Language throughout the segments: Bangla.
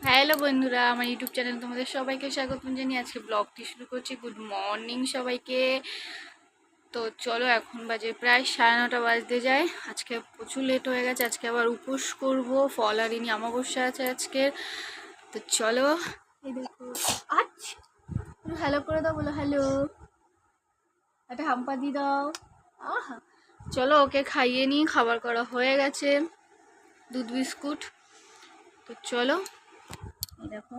হ্যালো বন্ধুরা, আমার ইউটিউব চ্যানেল তোমাদের সবাইকে স্বাগত জানিয়ে আজকে ব্লগটি শুরু করছি। গুড মর্নিং সবাইকে। তো চলো, এখন বাজে প্রায় 9:30 বাজতে যায়। আজকে প্রচুর লেট হয়ে গেছে। আজকে আবার উপোস করব, ফল হারিনি অমাবস্যা আছে আজকের। তো চলো, এই দেখো আচ্ছা, হ্যালো করে দাও, বলো হ্যালো, একটা হাম্পা দিয়ে দাও। আহা, চলো ওকে খাইয়ে নিই। খাবার করা হয়ে গেছে, দুধ বিস্কুট। তো চলো, এই দেখো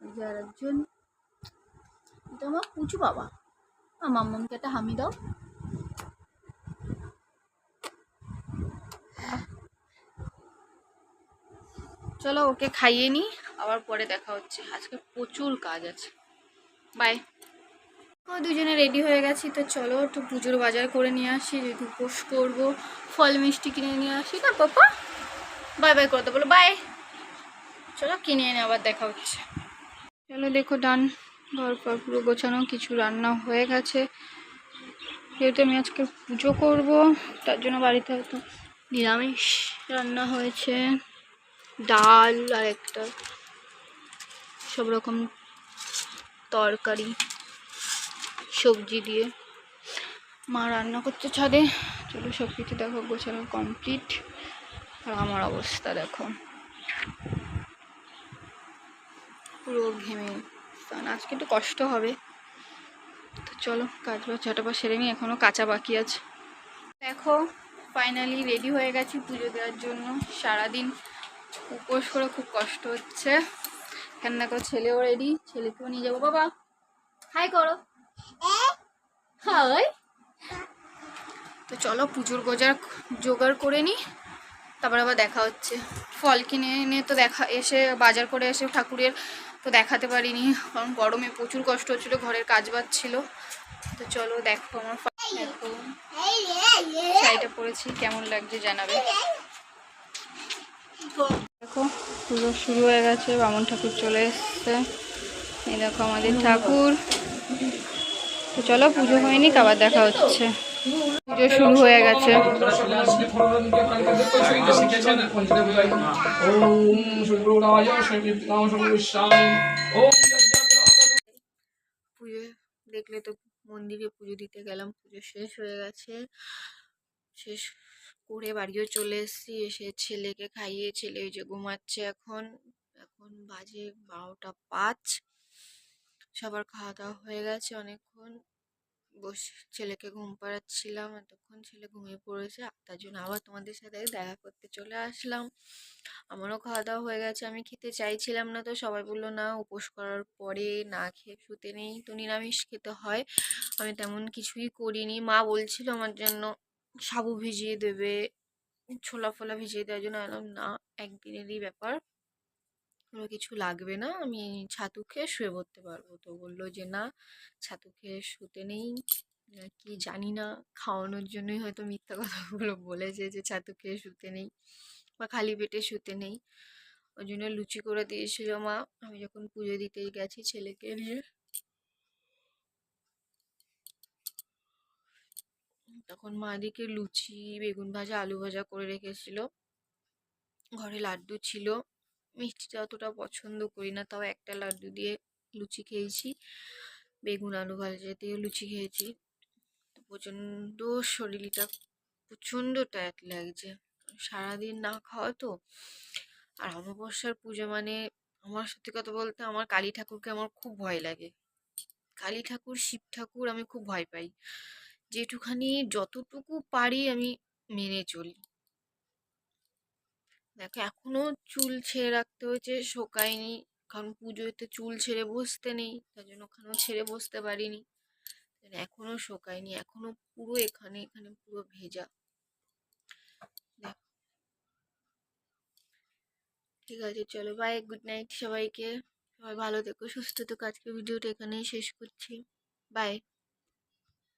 এই যে আর একজন, এটা আমার পুচু বাবা। মাম্মামকে একটা হামি দাও। চলো ওকে খাইয়ে নিই, আবার পরে দেখা হচ্ছে। আজকে প্রচুর কাজ আছে। বাই। দুজনে রেডি হয়ে গেছি। তো চলো একটু পুজোর বাজার করে নিয়ে আসি, যেহেতু উপোস করবো। ফল মিষ্টি কিনে নিয়ে আসি না পাপা? বাই বাই করতে বলো, বাই। চলো কিনে এনে আবার দেখা হচ্ছে। চলো দেখো, ডান, ঘর পর পুরো গোছানো, কিছু রান্না হয়ে গেছে। যেহেতু আমি আজকে পুজো করব, তার জন্য বাড়িতে হয়তো নিরামিষ রান্না হয়েছে। ডাল আর একটা সব রকম তরকারি সবজি দিয়ে মা রান্না করতে ছাদে। চলো সব কিছু দেখো, গোছানো কমপ্লিট। আর আমার অবস্থা দেখো, পুরো ঘেমে স্নান। আজকে একটু কষ্ট হবে। তো চলো কাজ বা ঝটাপট সেরে নিই, এখনও কাঁচা বাকি আছে। দেখো ফাইনালি রেডি হয়ে গেছি পুজো দেওয়ার জন্য। সারাদিন উপোস করে খুব কষ্ট হচ্ছে। এখানে দেখো ছেলেও রেডি, ছেলেকেও নিয়ে যাবো। বাবা হাই করো, হাই। তো চলো পুজোর জোগাড় করে নিই, তারপর আবার দেখা হচ্ছে। ফল কিনে এনে তো বাজার করে এসে ঠাকুরের তো দেখাতে পারিনি, কারণ গরমে প্রচুর কষ্ট হচ্ছিলো, ঘরের কাজ বাজ ছিল। তো চলো দেখো, আমার দেখো শাড়িটা পরেছি, কেমন লাগছে জানাবে। দেখো পুজো শুরু হয়ে গেছে, বামন ঠাকুর চলে এসছে। এই দেখো আমাদের ঠাকুর। তো চলো পুজো হয়নি, আবার দেখা হচ্ছে। পুজো শুরু হয়ে গেছে। পুজো দেখলে তো, মন্দিরে পুজো দিতে গেলাম, পুজো শেষ হয়ে গেছে। শেষ করে বাড়িও চলে এসেছি। এসে ছেলেকে খাইয়ে, ছেলে ওই যে ঘুমাচ্ছে এখন। এখন বাজে 12টা 5। সবার খাওয়া দাওয়া হয়ে গেছে। অনেকক্ষণ বসে ছেলেকে ঘুম পাড়াচ্ছিলাম, এতক্ষণ ছেলে ঘুমিয়ে পড়েছে, তার জন্য আবার তোমাদের সাথে দেখা করতে চলে আসলাম। আমারও খাওয়া দাওয়া হয়ে গেছে। আমি খেতে চাইছিলাম না, তো সবাই বললো না, উপোস করার পরে না খেয়ে শুতে নেই, তো নিরামিষ খেতে হয়। আমি তেমন কিছুই করিনি। মা বলছিল আমার জন্য সাবু ভিজিয়ে দেবে, ছোলা ফোলা ভিজিয়ে দেওয়ার জন্য। এলাম না, একদিনেরই ব্যাপার, কোনো কিছু লাগবে না, আমি ছাতু খেয়ে শুয়ে পড়তে পারবো। তো বললো যে না, ছাতু খেয়ে শুতে নেই, কি জানি না, খাওয়ানোর জন্যই হয়তো মিথ্যা কথাগুলো বলেছে যে ছাতু খেয়ে শুতে নেই বা খালি পেটে শুতে নেই। ওই জন্য লুচি করে দিয়েছিল মা, আমি যখন পুজো দিতেই গেছি ছেলেকে নিয়ে। তখন মা দিকে লুচি, বেগুন ভাজা, আলু ভাজা করে রেখেছিল। ঘরে লাড্ডু ছিল। মিষ্টিটা অতটা পছন্দ করি না, তাও একটা লাড্ডু দিয়ে লুচি খেয়েছি। বেগুন আলু ভাজা দিয়ে লুচি খেয়েছি। প্রচণ্ড শরীরটা প্রচণ্ড টায়ার্ড লাগছে, সারাদিন না খাওয়া তো। আর অমাবস্যার পুজো মানে, আমার সত্যি কথা বলতে আমার কালী ঠাকুরকে আমার খুব ভয় লাগে। কালী ঠাকুর, শিব ঠাকুর আমি খুব ভয় পাই। যেটুখানি যতটুকু পারি আমি মেনে চলি। দেখো এখনো চুল ছেড়ে রাখতে হয়েছে, শোকায়নি, কারণ পুজোতে চুল ছেড়ে বসতে নেই, তার জন্য ওখানেও ছেড়ে বসতে পারিনি। এখনো শোকায়নি, এখনো পুরো এখানে এখানে পুরো ভেজা। ঠিক আছে, চলো বাই, গুড নাইট সবাইকে। সবাই ভালো থেকো, সুস্থ থেকো। আজকে ভিডিওটা এখানেই শেষ করছি। বাই।